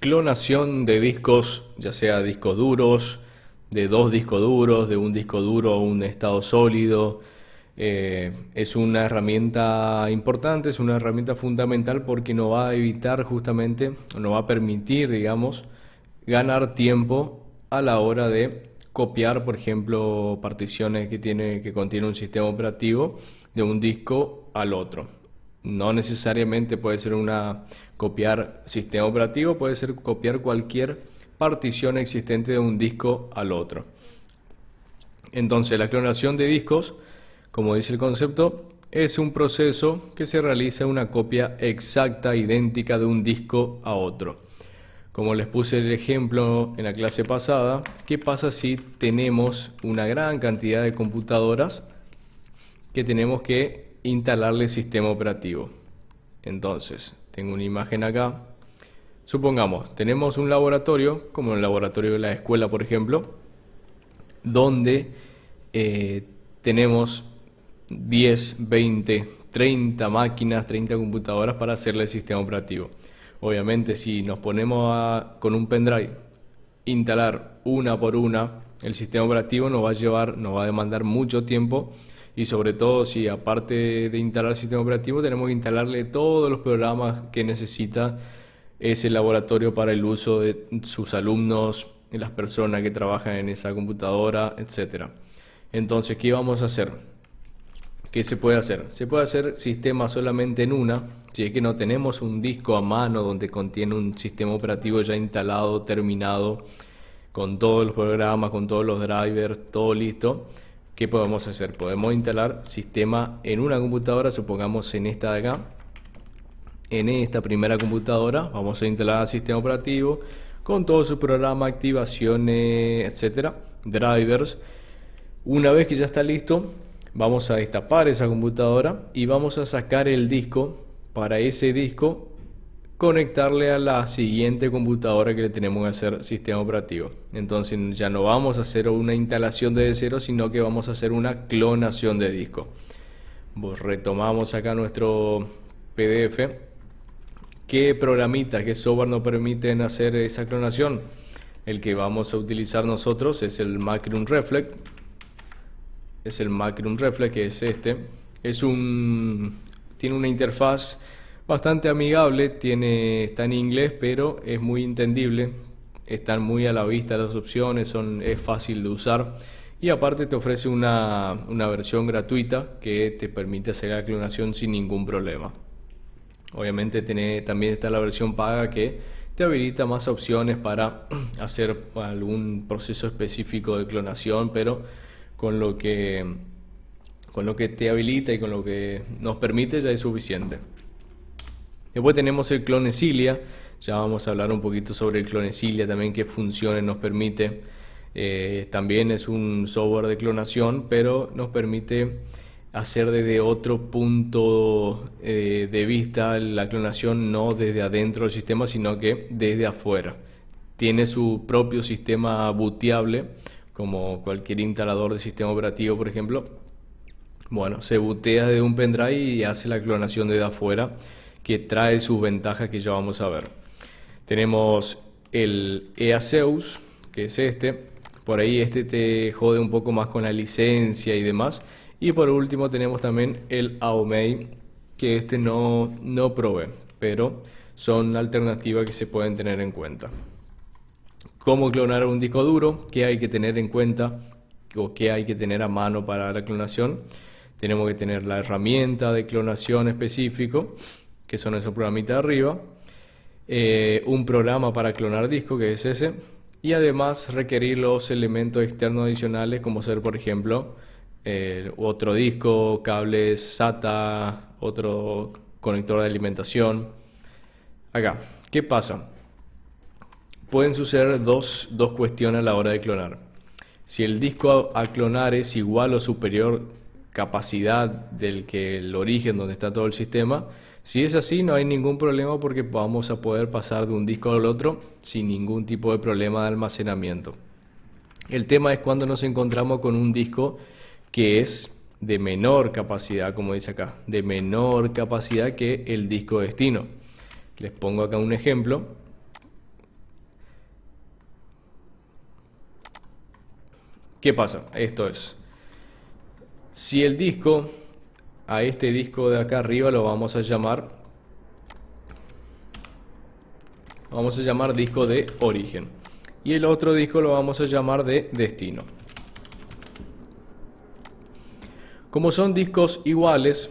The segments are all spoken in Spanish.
Clonación de discos, ya sea discos duros, de dos discos duros, de un disco duro a un estado sólido. Es una herramienta importante, es una herramienta fundamental porque nos va a evitar justamente, o nos va a permitir, digamos, ganar tiempo a la hora de copiar, por ejemplo, particiones que contiene un sistema operativo de un disco al otro. No necesariamente puede ser copiar sistema operativo, puede ser copiar cualquier partición existente de un disco al otro. Entonces, la clonación de discos, como dice el concepto, es un proceso que se realiza una copia exacta, idéntica de un disco a otro. Como les puse el ejemplo en la clase pasada, ¿qué pasa si tenemos una gran cantidad de computadoras que tenemos que instalarle sistema operativo? Entonces, tengo una imagen acá. Supongamos, tenemos un laboratorio, como el laboratorio de la escuela, por ejemplo, donde tenemos 10, 20, 30 máquinas, 30 computadoras para hacerle el sistema operativo. Obviamente, si nos ponemos con un pendrive instalar una por una el sistema operativo, nos va a demandar mucho tiempo, y sobre todo si aparte de instalar el sistema operativo tenemos que instalarle todos los programas que necesita ese laboratorio para el uso de sus alumnos, de las personas que trabajan en esa computadora, etcétera. Entonces, ¿qué vamos a hacer? ¿Qué se puede hacer? Se puede hacer sistema solamente en una, si es que no tenemos un disco a mano donde contiene un sistema operativo ya instalado, terminado, con todos los programas, con todos los drivers, todo listo. ¿Qué podemos hacer? Podemos instalar sistema en una computadora, supongamos en esta de acá. En esta primera computadora vamos a instalar el sistema operativo con todos sus programas, activaciones, etcétera, drivers. Una vez que ya está listo, vamos a destapar esa computadora y vamos a sacar el disco. Para ese disco, conectarle a la siguiente computadora que le tenemos que hacer sistema operativo. Entonces ya no vamos a hacer una instalación desde cero, sino que vamos a hacer una clonación de disco. Retomamos acá nuestro PDF. ¿Qué programitas, qué software nos permiten hacer esa clonación? El que vamos a utilizar nosotros es el Macrium Reflex. Es el Macrium Reflex, que es este. Tiene una interfaz bastante amigable, está en inglés, pero es muy entendible. Están muy a la vista las opciones, es fácil de usar. Y aparte te ofrece una versión gratuita que te permite hacer la clonación sin ningún problema. Obviamente también está la versión paga que te habilita más opciones para hacer algún proceso específico de clonación, pero con lo que te habilita y con lo que nos permite ya es suficiente. Después tenemos el Clonecilia. Ya vamos a hablar un poquito sobre el Clonecilia también, qué funciones nos permite. También es un software de clonación, pero nos permite hacer desde otro punto de vista la clonación, no desde adentro del sistema, sino que desde afuera. Tiene su propio sistema booteable, como cualquier instalador de sistema operativo, por ejemplo. Bueno, se bootea desde un pendrive y hace la clonación desde afuera, que trae sus ventajas que ya vamos a ver. Tenemos el EASEUS, que es este. Por ahí te jode un poco más con la licencia y demás. Y por último tenemos también el AOMEI, que no provee, pero son alternativas que se pueden tener en cuenta. ¿Cómo clonar un disco duro? ¿Qué hay que tener en cuenta o qué hay que tener a mano para la clonación? Tenemos que tener la herramienta de clonación específico, que son esos programitas de arriba, un programa para clonar disco, que es ese, y además requerir los elementos externos adicionales, como ser, por ejemplo, otro disco, cables SATA, otro conector de alimentación. Acá, ¿qué pasa? Pueden suceder dos cuestiones a la hora de clonar. Si el disco a clonar es igual o superior capacidad del que el origen donde está todo el sistema, si es así no hay ningún problema, porque vamos a poder pasar de un disco al otro sin ningún tipo de problema de almacenamiento. El tema es cuando nos encontramos con un disco que es de menor capacidad, como dice acá, de menor capacidad que el disco destino. Les pongo acá un ejemplo. ¿Qué pasa? Esto es, si el disco, a este disco de acá arriba lo vamos a llamar disco de origen, y el otro disco lo vamos a llamar de destino. Como son discos iguales,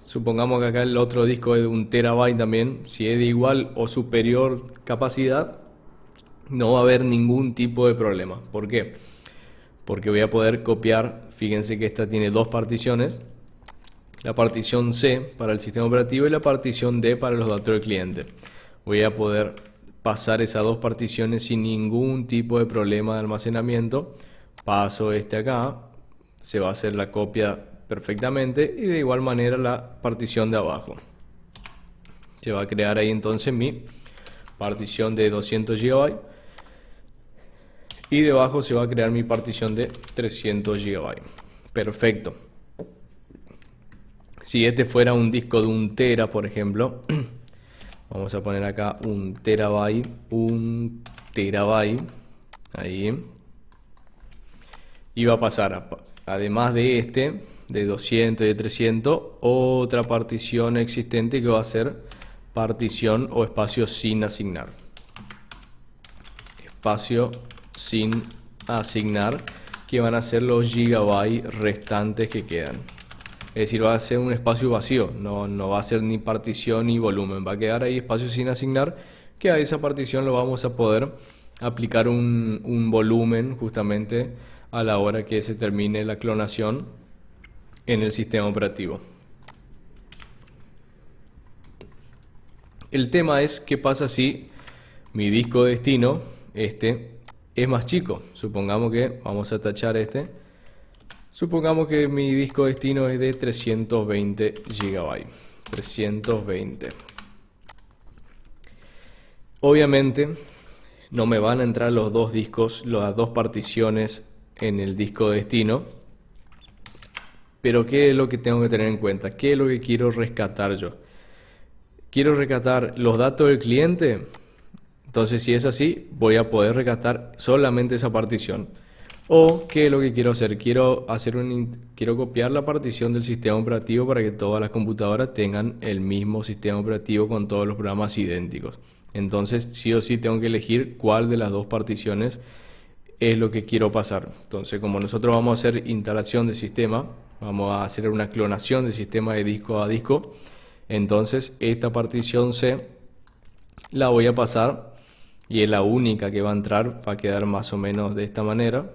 supongamos que acá el otro disco es de 1 TB también, si es de igual o superior capacidad, no va a haber ningún tipo de problema. ¿Por qué? Porque voy a poder copiar, fíjense que esta tiene dos particiones, la partición C para el sistema operativo y la partición D para los datos del cliente. Voy a poder pasar esas dos particiones sin ningún tipo de problema de almacenamiento. Paso este acá, se va a hacer la copia perfectamente, y de igual manera la partición de abajo. Se va a crear ahí entonces mi partición de 200 GB y debajo se va a crear mi partición de 300 GB. Perfecto. Si este fuera un disco de 1 TB, por ejemplo, vamos a poner acá 1 TB, 1 TB, ahí, y va a pasar, además de este, de 200 y de 300, otra partición existente que va a ser partición o espacio sin asignar. Espacio sin asignar, que van a ser los gigabytes restantes que quedan. Es decir, va a ser un espacio vacío, no va a ser ni partición ni volumen, va a quedar ahí espacio sin asignar, que a esa partición lo vamos a poder aplicar un volumen justamente a la hora que se termine la clonación en el sistema operativo. El tema es qué pasa si mi disco de destino, este, es más chico. Supongamos que, vamos a tachar este, supongamos que mi disco de destino es de 320 GB. 320. Obviamente no me van a entrar los dos discos, las dos particiones en el disco de destino. Pero ¿qué es lo que tengo que tener en cuenta? ¿Qué es lo que quiero rescatar yo? ¿Quiero rescatar los datos del cliente? Entonces, si es así, voy a poder rescatar solamente esa partición. O, ¿qué es lo que quiero hacer? Quiero copiar la partición del sistema operativo para que todas las computadoras tengan el mismo sistema operativo con todos los programas idénticos. Entonces, sí o sí tengo que elegir cuál de las dos particiones es lo que quiero pasar. Entonces, como nosotros vamos a hacer instalación de sistema, vamos a hacer una clonación del sistema de disco a disco, entonces esta partición C la voy a pasar, y es la única que va a entrar, va a quedar más o menos de esta manera.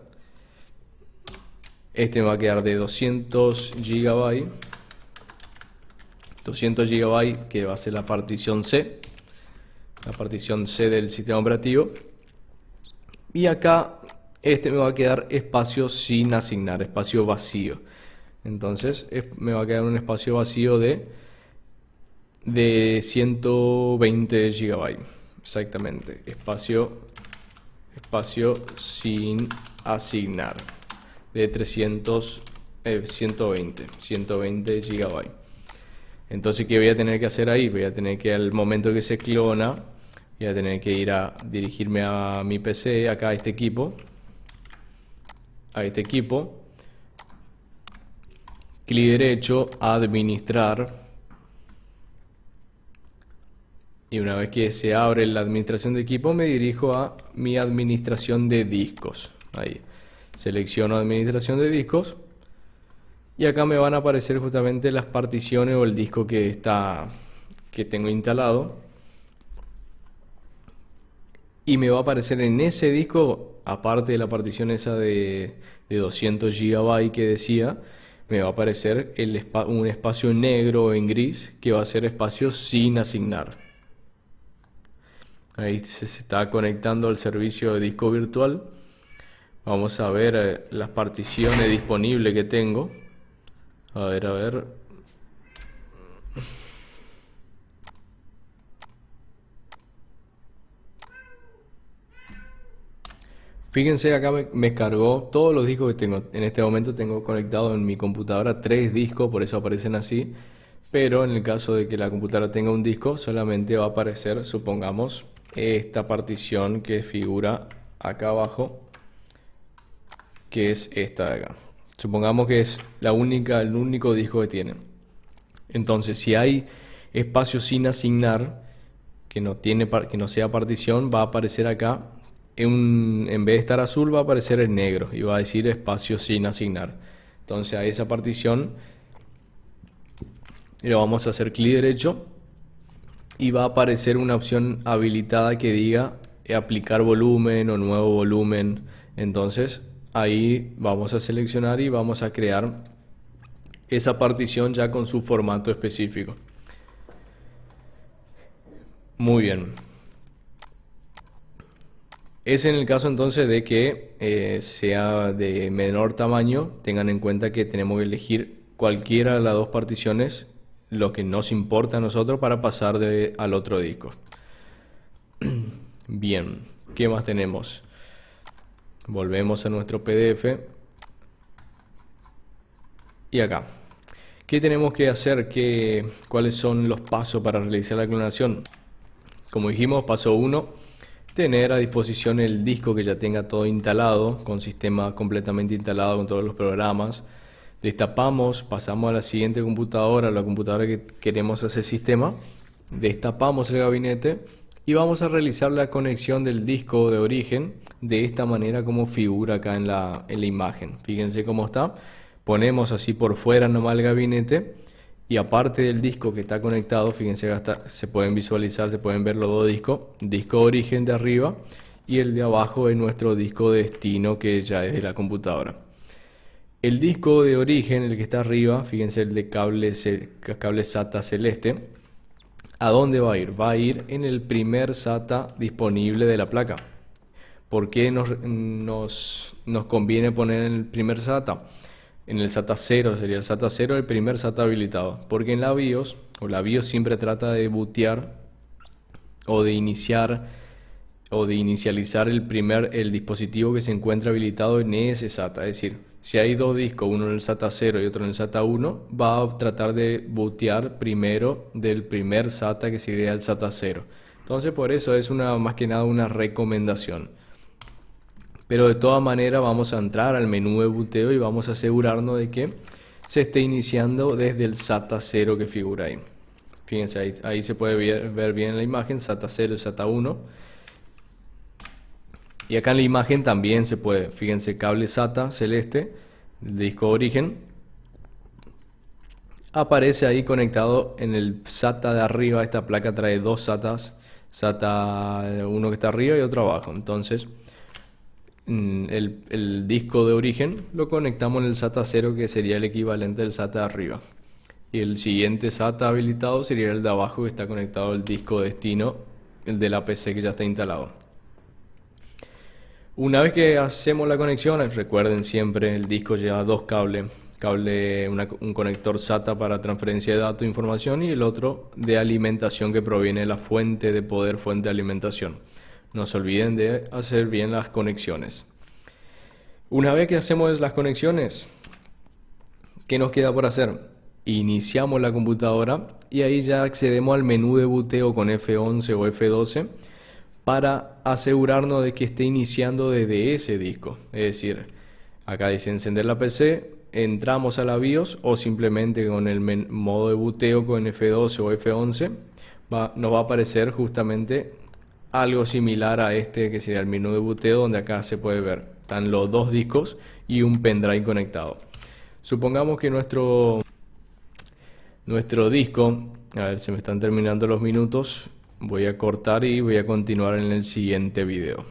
Este me va a quedar de 200 GB, 200 GB, que va a ser la partición C del sistema operativo. Y acá este me va a quedar espacio sin asignar, espacio vacío. Entonces me va a quedar un espacio vacío de 120 GB. Exactamente, espacio sin asignar de 120 GB. Entonces, ¿qué voy a tener que hacer ahí? Voy a tener que, al momento que se clona, voy a tener que ir a dirigirme a mi PC, acá a este equipo, clic derecho, administrar, y una vez que se abre la administración de equipo, me dirijo a mi administración de discos. Ahí selecciono administración de discos, y acá me van a aparecer justamente las particiones o el disco que tengo instalado, y me va a aparecer en ese disco, aparte de la partición esa de 200 GB que decía, me va a aparecer un espacio negro o en gris que va a ser espacio sin asignar. Ahí se está conectando al servicio de disco virtual. Vamos a ver las particiones disponibles que tengo. A ver. Fíjense, acá me cargó todos los discos que tengo. En este momento tengo conectado en mi computadora 3 discos, por eso aparecen así. Pero en el caso de que la computadora tenga un disco, solamente va a aparecer, supongamos, esta partición que figura acá abajo, que es esta de acá. Supongamos que es el único disco que tiene. Entonces, si hay espacio sin asignar, que no sea partición, va a aparecer acá, en vez de estar azul, va a aparecer en negro y va a decir espacio sin asignar. Entonces, a esa partición le vamos a hacer clic derecho y va a aparecer una opción habilitada que diga aplicar volumen o nuevo volumen. Entonces, ahí vamos a seleccionar y vamos a crear esa partición ya con su formato específico. Muy bien. Es en el caso entonces de que sea de menor tamaño. Tengan en cuenta que tenemos que elegir cualquiera de las dos particiones, lo que nos importa a nosotros, para pasar al otro disco. Bien, ¿qué más tenemos? Volvemos a nuestro PDF. Y acá, ¿qué tenemos que hacer? ¿Cuáles son los pasos para realizar la clonación? Como dijimos, paso 1, tener a disposición el disco que ya tenga todo instalado, con sistema completamente instalado con todos los programas. Destapamos, pasamos a la siguiente computadora, la computadora que queremos hacer sistema. Destapamos el gabinete y vamos a realizar la conexión del disco de origen de esta manera como figura acá en la imagen. Fíjense cómo está. Ponemos así por fuera nomás el gabinete y aparte del disco que está conectado, fíjense que se pueden visualizar, se pueden ver los dos discos. Disco de origen de arriba y el de abajo es nuestro disco de destino, que ya es de la computadora. El disco de origen, el que está arriba, fíjense, el de cable SATA celeste, ¿a dónde va a ir? Va a ir en el primer SATA disponible de la placa. ¿Por qué nos conviene poner en el primer SATA? En el SATA 0, sería el SATA 0, el primer SATA habilitado. Porque en la BIOS siempre trata de bootear o de inicializar el dispositivo que se encuentra habilitado en ese SATA. Es decir, si hay dos discos, uno en el SATA 0 y otro en el SATA 1, va a tratar de bootear primero del primer SATA, que sería el SATA 0. Entonces, por eso es más que nada una recomendación. Pero de todas maneras vamos a entrar al menú de booteo y vamos a asegurarnos de que se esté iniciando desde el SATA 0 que figura ahí. Fíjense, ahí se puede ver bien la imagen, SATA 0 y SATA 1. Y acá en la imagen también se puede, fíjense, cable SATA celeste, disco de origen. Aparece ahí conectado en el SATA de arriba. Esta placa trae dos SATAs, SATA uno que está arriba y otro abajo. Entonces, el disco de origen lo conectamos en el SATA 0, que sería el equivalente del SATA de arriba. Y el siguiente SATA habilitado sería el de abajo, que está conectado al disco destino, el de la PC que ya está instalado. Una vez que hacemos la conexión, recuerden siempre, el disco lleva dos cables. Un conector SATA para transferencia de datos e información y el otro de alimentación, que proviene de la fuente de poder, fuente de alimentación. No se olviden de hacer bien las conexiones. Una vez que hacemos las conexiones, ¿qué nos queda por hacer? Iniciamos la computadora y ahí ya accedemos al menú de booteo con F11 o F12 para asegurarnos de que esté iniciando desde ese disco. Es decir, acá dice encender la PC, entramos a la BIOS o simplemente con el modo de booteo con F12 o F11 nos va a aparecer justamente algo similar a este, que sería el menú de booteo, donde acá se puede ver, están los dos discos y un pendrive conectado. Supongamos que nuestro disco, a ver, se me están terminando los minutos, voy a cortar y voy a continuar en el siguiente video.